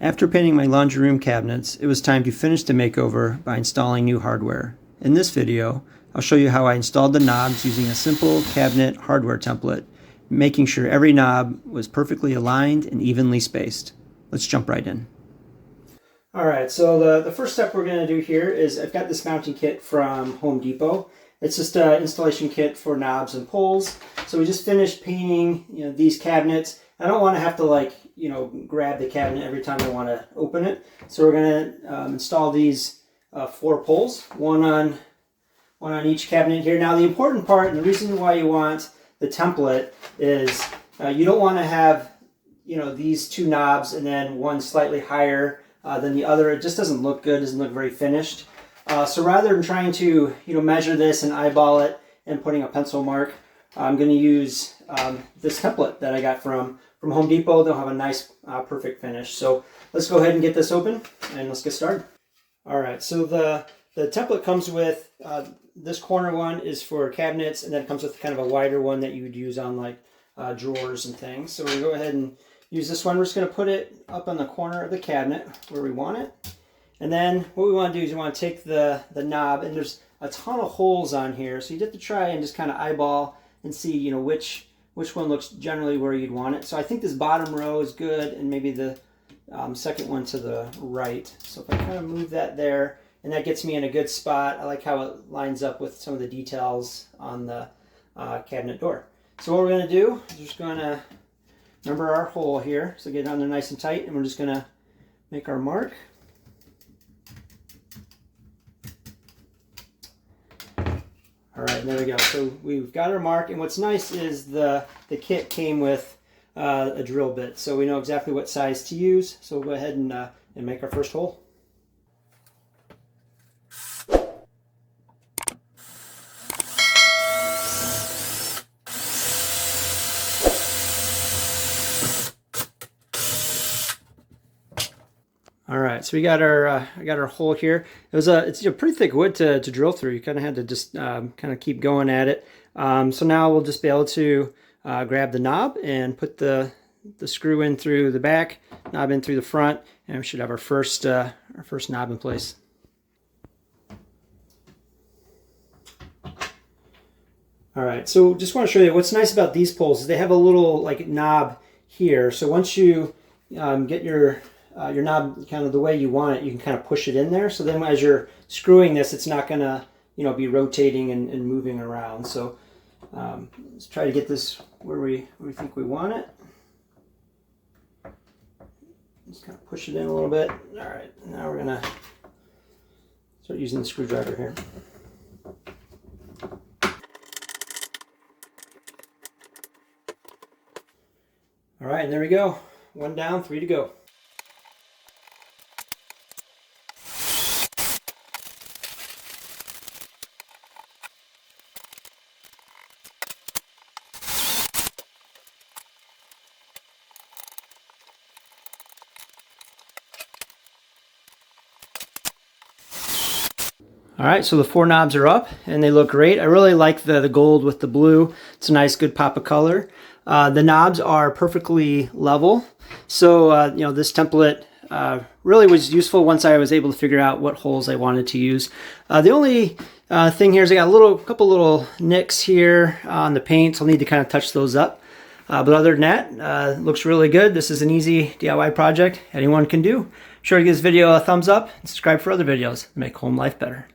After painting my laundry room cabinets, it was time to finish the makeover by installing new hardware. In this video, I'll show you how I installed the knobs using a simple cabinet hardware template, making sure every knob was perfectly aligned and evenly spaced. Let's jump right in. Alright, so the first step we're going to do here is I've got this mounting kit from Home Depot. It's just an installation kit for knobs and pulls. So we just finished painting these cabinets. I don't want to have to grab the cabinet every time I want to open it. So we're going to install these 4 pulls, one on each cabinet here. Now the important part, and the reason why you want the template is you don't want to have these 2 knobs and then one slightly higher than the other. It just doesn't look good, doesn't look very finished. So rather than trying to measure this and eyeball it and putting a pencil mark, I'm going to use this template that I got from Home Depot. They'll have a nice perfect finish. So let's go ahead and get this open and let's get started. Alright, so the template comes with this corner one is for cabinets, and then it comes with kind of a wider one that you would use on like drawers and things. So we'll go ahead and use this one. We're just going to put it up on the corner of the cabinet where we want it. And then what we want to do is we want to take the knob, and there's a ton of holes on here, so you have to try and just kind of eyeball and see which one looks generally where you'd want it. So I think this bottom row is good, and maybe the second one to the right. So if I kind of move that there, and that gets me in a good spot. I like how it lines up with some of the details on the cabinet door. So what we're going to do is we're just going to remember our hole here. So get it on there nice and tight, and we're just going to make our mark. All right, there we go. So we've got our mark, and what's nice is the kit came with a drill bit, so we know exactly what size to use. So we'll go ahead and make our first hole. All right, so we got our hole here. It's a pretty thick wood to drill through. You kind of had to just kind of keep going at it. So now we'll just be able to grab the knob and put the screw in through the back, knob in through the front, and we should have our first knob in place. All right, so just want to show you what's nice about these poles is they have a little knob here. So once you get your knob kind of the way you want it, you can kind of push it in there. So then as you're screwing this, it's not going to be rotating and moving around. So let's try to get this where we think we want it. Just kind of push it in a little bit. All right, now we're going to start using the screwdriver here. All right, and there we go. 1 down, 3 to go. All right, so the 4 knobs are up and they look great. I really like the gold with the blue. It's a nice, good pop of color. The knobs are perfectly level. So, this template really was useful once I was able to figure out what holes I wanted to use. The only thing here is I got a couple little nicks here on the paint, so I'll need to kind of touch those up. But other than that, it looks really good. This is an easy DIY project anyone can do. Be sure to give this video a thumbs up and subscribe for other videos to make home life better.